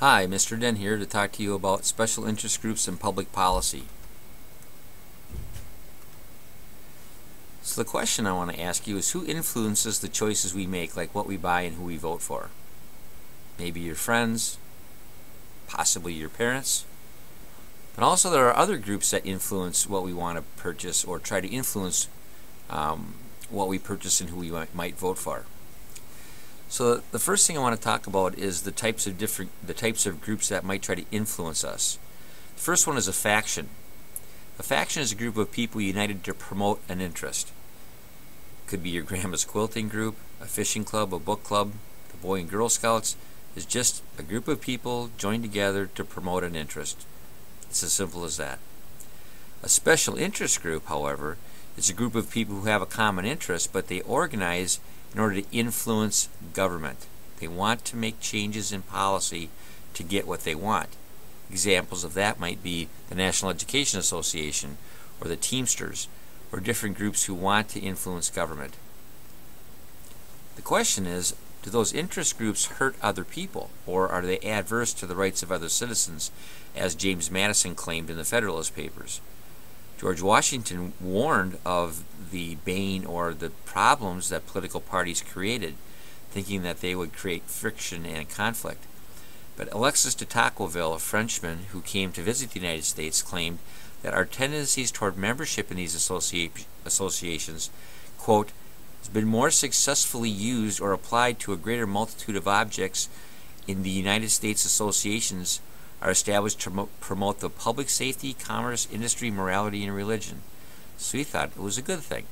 Hi, Mr. Den here to talk to you about special interest groups and public policy. So the question I want to ask you is, who influences the choices we make, like what we buy and who we vote for? Maybe your friends, possibly your parents, but also there are other groups that influence what we want to purchase or try to influence what we purchase and who we might vote for. So the first thing I want to talk about is the types of groups that might try to influence us. The first one is a faction. A faction is a group of people united to promote an interest. It could be your grandma's quilting group, a fishing club, a book club. The Boy and Girl Scouts is just a group of people joined together to promote an interest. It's as simple as that. A special interest group, however, is a group of people who have a common interest, but they organize in order to influence government. They want to make changes in policy to get what they want. Examples of that might be the National Education Association or the Teamsters, or different groups who want to influence government. The question is, do those interest groups hurt other people, or are they adverse to the rights of other citizens, as James Madison claimed in the Federalist Papers? George Washington warned of the bane or the problems that political parties created, thinking that they would create friction and conflict. But Alexis de Tocqueville, a Frenchman who came to visit the United States, claimed that our tendencies toward membership in these associations, quote, has been more successfully used or applied to a greater multitude of objects in the United States associations are established to promote the public safety, commerce, industry, morality, and religion. So he thought it was a good thing.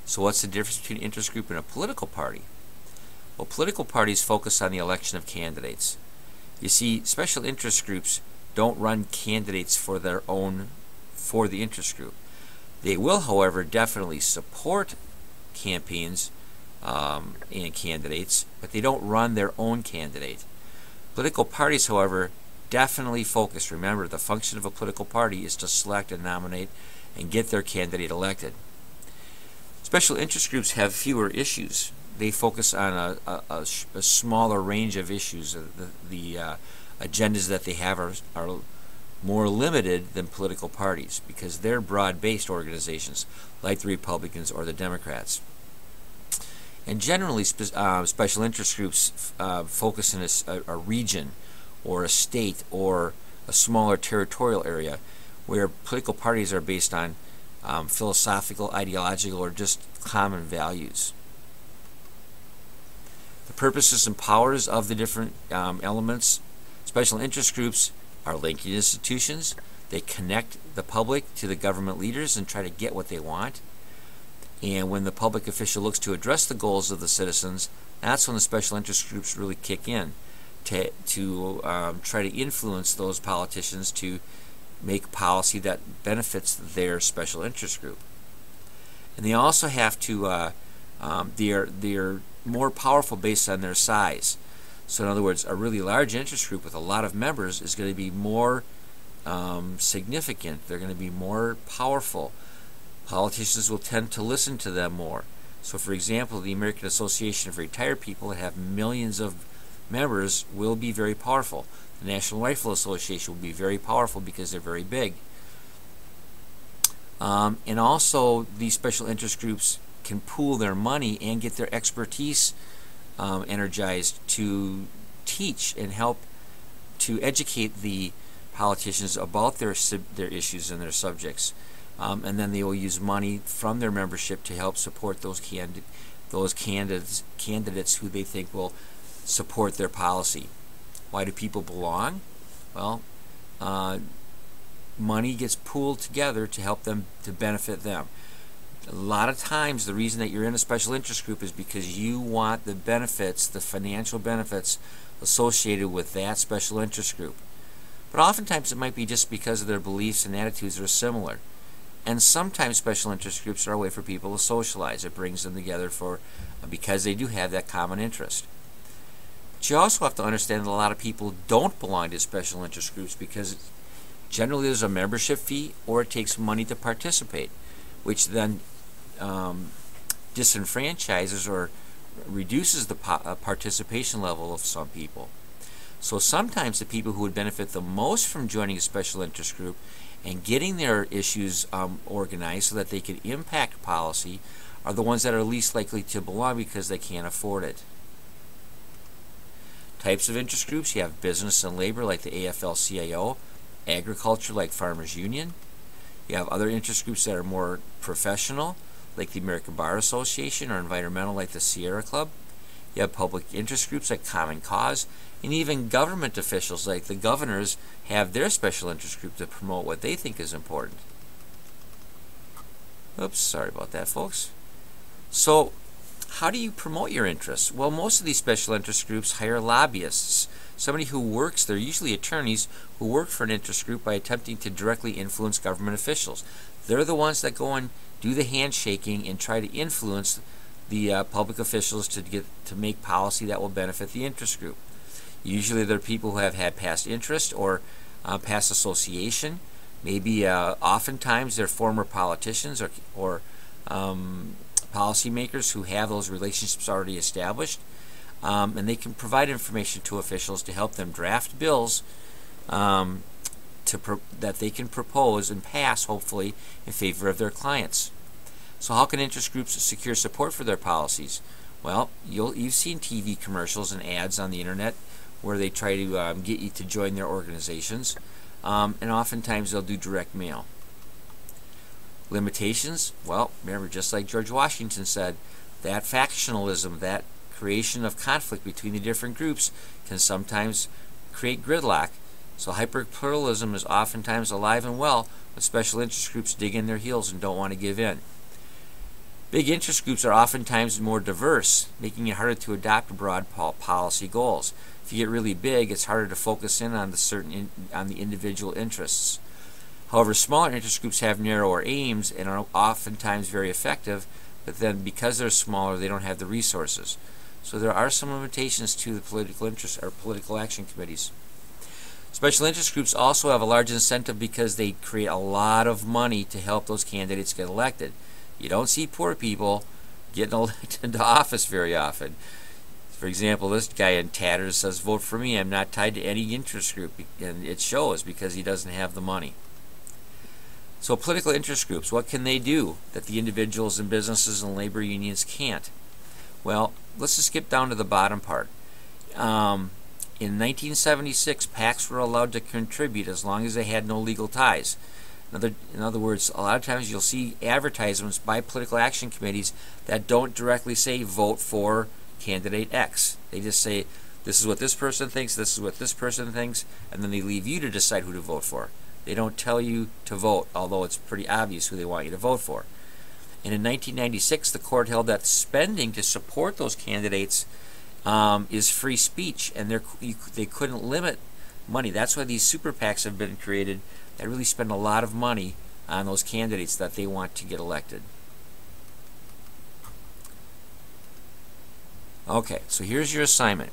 So what's the difference between an interest group and a political party? Well, political parties focus on the election of candidates. You see, special interest groups don't run candidates for the interest group. They will, however, definitely support campaigns and candidates, but they don't run their own candidate. Political parties, however, definitely focus. Remember, the function of a political party is to select and nominate and get their candidate elected. Special interest groups have fewer issues. They focus on a smaller range of issues. The agendas that they have are more limited than political parties because they're broad-based organizations like the Republicans or the Democrats. And generally, special interest groups focus in a region or a state or a smaller territorial area, where political parties are based on philosophical, ideological, or just common values. The purposes and powers of the different elements. Special interest groups are linking institutions. They connect the public to the government leaders and try to get what they want. And when the public official looks to address the goals of the citizens, that's when the special interest groups really kick in to try to influence those politicians to make policy that benefits their special interest group. And they also have to, they're more powerful based on their size. So in other words, a really large interest group with a lot of members is going to be more significant. They're going to be more powerful. Politicians will tend to listen to them more. So for example, the American Association of Retired People that have millions of members will be very powerful. The National Rifle Association will be very powerful because they're very big. And also, these special interest groups can pool their money and get their expertise energized to teach and help to educate the politicians about their issues and their subjects. And then they will use money from their membership to help support those candidates who they think will support their policy. Why do people belong? Well, money gets pooled together to help them, to benefit them. A lot of times the reason that you're in a special interest group is because you want the benefits, the financial benefits associated with that special interest group. But oftentimes it might be just because of their beliefs and attitudes are similar. And sometimes special interest groups are a way for people to socialize. It brings them together because they do have that common interest. But you also have to understand that a lot of people don't belong to special interest groups because generally there's a membership fee or it takes money to participate, which then disenfranchises or reduces the participation level of some people. So sometimes the people who would benefit the most from joining a special interest group and getting their issues organized so that they can impact policy are the ones that are least likely to belong because they can't afford it. Types of interest groups: you have business and labor like the AFL-CIO, agriculture like Farmers Union. You have other interest groups that are more professional like the American Bar Association, or environmental like the Sierra Club. You have public interest groups like Common Cause, and even government officials like the governors have their special interest group to promote what they think is important. Oops, sorry about that, folks. So, how do you promote your interests? Well, most of these special interest groups hire lobbyists, somebody who works, they're usually attorneys who work for an interest group by attempting to directly influence government officials. They're the ones that go and do the handshaking and try to influence the public officials to make policy that will benefit the interest group. Usually they're people who have had past interest or past association. Maybe oftentimes they're former politicians or policymakers who have those relationships already established, and they can provide information to officials to help them draft bills that they can propose and pass, hopefully, in favor of their clients. So how can interest groups secure support for their policies? Well, you've seen TV commercials and ads on the internet where they try to get you to join their organizations, and oftentimes they'll do direct mail. Limitations? Well, remember, just like George Washington said, that factionalism, that creation of conflict between the different groups can sometimes create gridlock. So hyperpluralism is oftentimes alive and well, but special interest groups dig in their heels and don't want to give in. Big interest groups are oftentimes more diverse, making it harder to adopt broad policy goals. If you get really big, it's harder to focus in on the individual interests. However, smaller interest groups have narrower aims and are oftentimes very effective, but then because they're smaller, they don't have the resources. So there are some limitations to the political interest or political action committees. Special interest groups also have a large incentive because they create a lot of money to help those candidates get elected. You don't see poor people getting elected into office very often. For example, this guy in tatters says, "Vote for me, I'm not tied to any interest group," and it shows because he doesn't have the money. So political interest groups, what can they do that the individuals and businesses and labor unions can't? Well, let's just skip down to the bottom part. In 1976, PACs were allowed to contribute as long as they had no legal ties. In other words, a lot of times you'll see advertisements by political action committees that don't directly say vote for candidate X. They just say, this is what this person thinks, this is what this person thinks, and then they leave you to decide who to vote for. They don't tell you to vote, although it's pretty obvious who they want you to vote for. And in 1996, the court held that spending to support those candidates is free speech, and they couldn't limit money. That's why these super PACs have been created that really spend a lot of money on those candidates that they want to get elected. Okay, so here's your assignment.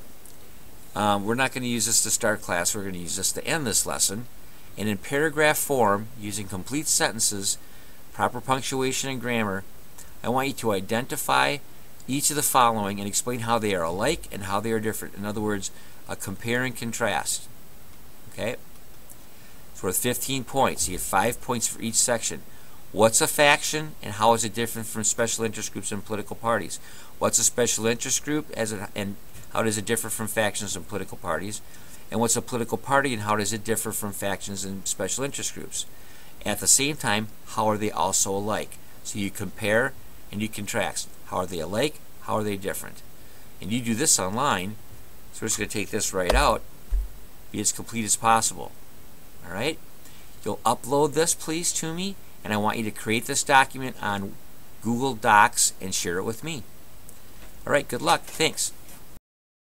We're not going to use this to start class, we're going to use this to end this lesson. And in paragraph form, using complete sentences, proper punctuation and grammar, I want you to identify each of the following and explain how they are alike and how they are different. In other words, a compare and contrast. Okay? It's worth 15 points. You get 5 points for each section. What's a faction and how is it different from special interest groups and political parties? What's a special interest group and how does it differ from factions and political parties? And what's a political party and how does it differ from factions and special interest groups? At the same time, how are they also alike? So you compare and you contrast. How are they alike? How are they different? And you do this online, so we're just going to take this right out, be as complete as possible. Alright? You'll upload this, please, to me, and I want you to create this document on Google Docs and share it with me. Alright, good luck. Thanks.